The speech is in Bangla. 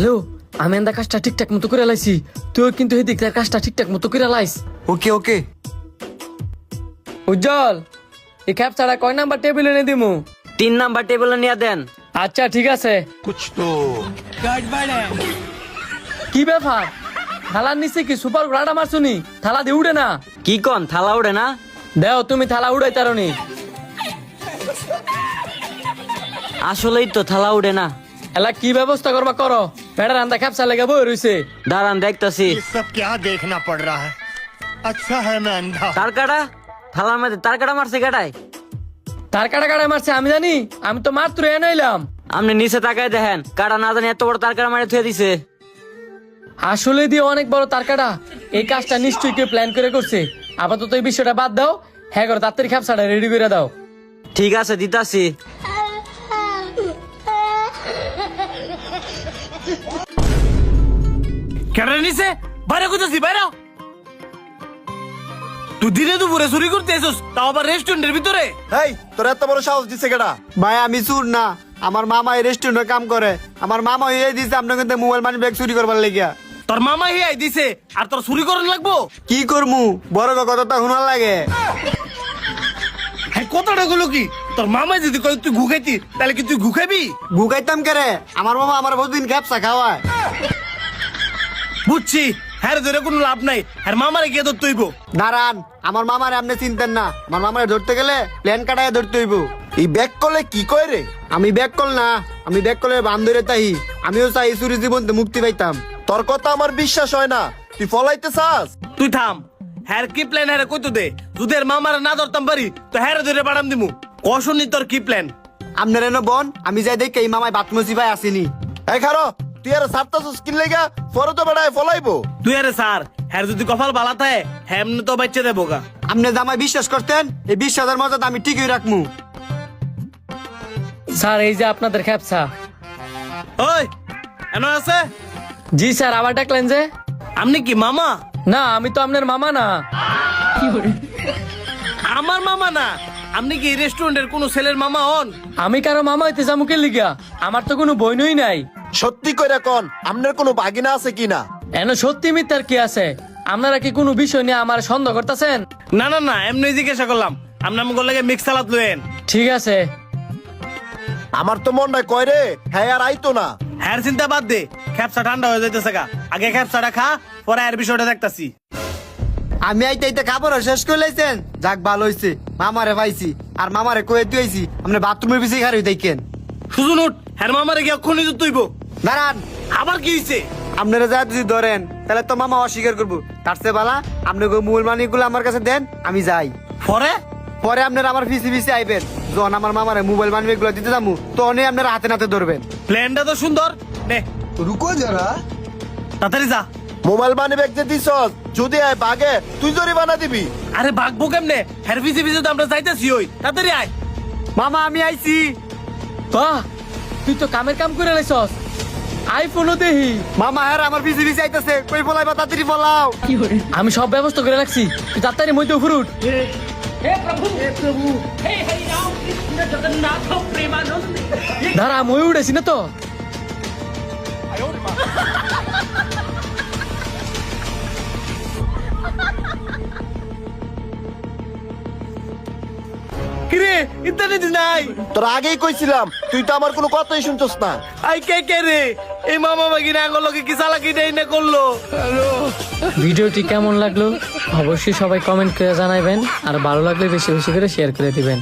হ্যালো, আমি এন্দা কাজটা ঠিকঠাক মতো করে লাইছি, তুই কিন্তু এদিক তার কাজটা ঠিকঠাক মতো করে লাইস। ওকে ওকে। উজ্জ্বল, এই ক্যাপ ছাড়া কয় নাম্বার টেবিলে এনে দিমু? 3 নাম্বার টেবিলে নিয়ে দেন। আচ্ছা ঠিক আছে। কি ব্যাপার, থালার নিচে কি সুপার গ্রাডা মারছুনি? থালা দিয়ে উড়ে না? কি কন থালা উড়ে না? দেও তুমি থালা উড়াই তারনি। আসলেই তো থালা উড়ে না। এলা কি ব্যবস্থা করবা করো, বেড়া রান্দা ক্যাপসা লেগে বই রইছে। দাঁড়ান দেখতাছি। ये सब क्या देखना पड़ रहा है। अच्छा है मैं अंधा हूं। তারকাটা থালার মধ্যে তারকাটা মারছে কেটাই? তার কাটা কাটা মারছে আমি জানি, আমি তো মাত্র এনে এলাম। আপনি নিচে তাকায় দেখেন, কাটা না জানি এত বড় তারকাটা মারে থুয়ে দিছে। আসলে দিয়ে অনেক বড় তার কাটা, এই কাজটা নিশ্চয়ই কেউ প্ল্যান করে করছে। আপাতত এই বিষয়টা বাদ দাও, হ্যাঁ করো তাড়াতাড়ি ক্যাপসাটা রেডি করে দাও। ঠিক আছে দিতাছি। কেটে নিছে বাইরে করতেছি বাইরে। তুই দিনে দুপুরে চুরি করতে এসোস, তাও আবার রেস্টুরেন্টের ভিতরে। এই তোর এত বড় সাহস দিছে কেডা? ভাই আমি চুর না, আমার মামা এই রেস্টুরেন্টে কাম করে। আমার মামা এই দিছে আপনার কিন্তু মোবাইল মানি ব্যাগ চুরি করবার লাগিয়া। তোর মামা হিয়াই দিছে আর তোর চুরি করেন লাগবো? কি করমু, বড় কথা তো শোনার লাগে। হ্যাঁ কথাটা গুলো কি? তোর মামা যদি কয় তুই ঘুখাইতি, তাহলে কি তুই ঘুখাবি? গুগাইতাম কেরে, আমার মামা আমার বহুদিন ক্যাপসা খাওয়ায়। বুঝছি, হ্যাঁ ধরে কোনো লাভ নাই, আর মামারে গিয়ে ধরতে হইব। দাঁড়ান, আমার মামারে আপনি চিনতেন না, আমার মামারে ধরতে গেলে প্ল্যান কাটায় ধরতে হইব। এই ব্যাক করলে কি কয় রে? আমি ব্যাক কল না, আমি ব্যাক কলে বান্ধরে তাই। আমিও চাই চুরি জীবন মুক্তি পাইতাম। তোর কথা আমার বিশ্বাস হয় না, তুই ফলাইতে চাস? তুই থাম, হ্যার কি প্ল্যান হ্যাঁ কইতো দে। যদি এর মামারে না ধরতাম পারি তো হ্যাঁ ধরে বাড়াম দিমু। কষনি তোর কি প্ল্যান? আপনার এনে বোন, আমি যাই দেখে এই মামাই বাতমসি ভাই আসেনি। এই খারো, তুই আর সাতটাস কিন লেগা পরে তো বেড়ায় ফলাইবো। তুই আরে স্যার, হ্যাঁ যদি কপাল বালা থাকে হ্যাঁ এমনি তো বাচ্চা দেবো গা। আপনি জামাই বিশ্বাস করতেন, এই বিশ্বাসের মতো আমি ঠিকই রাখমু। স্যার এই যে আপনাদের ক্যাপসা। ওই এনে আছে? জি স্যার, আবার ডাকলেন যে? আপনি কি মামা? না, আমি তো আপনার মামা না। আমার মামা না? আপনি কি রেস্টুরেন্টের কোন ছেলের মামা হন? আমি কারো মামা হইতে যামুকে লিগা? আমার তো কোনো বইনই নাই। সত্যি কইরা কোন, আপনার কোনো বাগিনা আছে কিনা? এন সত্যি মিথ্যার কি আছে? আপনারা কি কোনো বিষয় নিয়ে আমার সন্দেহ করতেছেন? না না না, এমনি জিজ্ঞাসা করলাম। আপনি আমাকে লাগে মিক্স সালাদ লয়েন। ঠিক আছে। আমার তো মন নাই কয় রে, হ্যাঁ আর আইতো না। হ্যার চিন্তা বাদ দে, খ্যাপসা ঠান্ডা হয়ে যাইতেছে গা। আগে খ্যাপসাটা খা, পরে এর বিষয়টা দেখতাছি। আমি আইতে আইতে কাপড় শেষ করে লাইছেন, যাক ভালো হইছে। মামারে পাইছি, আর মামারে কয়ে দিয়েছি আপনি বাথরুমের পিছিয়ে খারি দেখেন। সুজন উঠ, হ্যার মামারে গিয়ে অক্ষণ নিজে তুইব। দাঁড়ান, আবার কি হয়েছে? আপনারা যা যদি ধরেন তাহলে তো মামা অস্বীকার করবো। তার চেয়ে বালা আপনি মোবাইল মানি গুলো আমার কাছে দেন, আমি যাই। পরে পরে আপনারা আমার পিছিয়ে পিছিয়ে আইবেন। যখন আমার মামারে মোবাইল মানি গুলো দিতে যাবো, তখনই আপনারা হাতে নাতে ধরবেন। প্ল্যানটা তো সুন্দর, নে রুকো যারা, তাড়াতাড়ি যা। মোবাইল মানি ব্যাগ যে দিছস, যদি আয় বাগে তুই জরিমানা দিবি। আরে ভাগবো কেমনে? হ্যার পিছে পিছে তো আমরা যাইতেছি। ওই তাড়াতাড়ি আয়। মামা আমি আইছি। বাহ, তুই তো কামের কাম করে লাইছস। আইফোনও দেহি। মামা হ্যাঁ আমার পিছিয়ে পিছিয়ে আইতেছে, কই বলাইবা তাড়াতাড়ি বলাও। আমি সব ব্যবস্থা করে রাখছি, তুই তাড়াতাড়ি মধ্যে উপরে উঠ। দাঁড়া, মই উঠেছি না তো। কিরে ইন্টারনেট নাই? তোর আগেই কইছিলাম, তুই তো আমার কোনো কথাই শুনছস না। আই কে কে রে? এই মামা বাগিনা আঙ্গলকে কি চালাকি দেই না করলো? ভিডিওটি কেমন লাগলো অবশ্যই সবাই কমেন্ট করে জানাবেন, আর ভালো লাগলে বেশি বেশি করে শেয়ার করে দিবেন।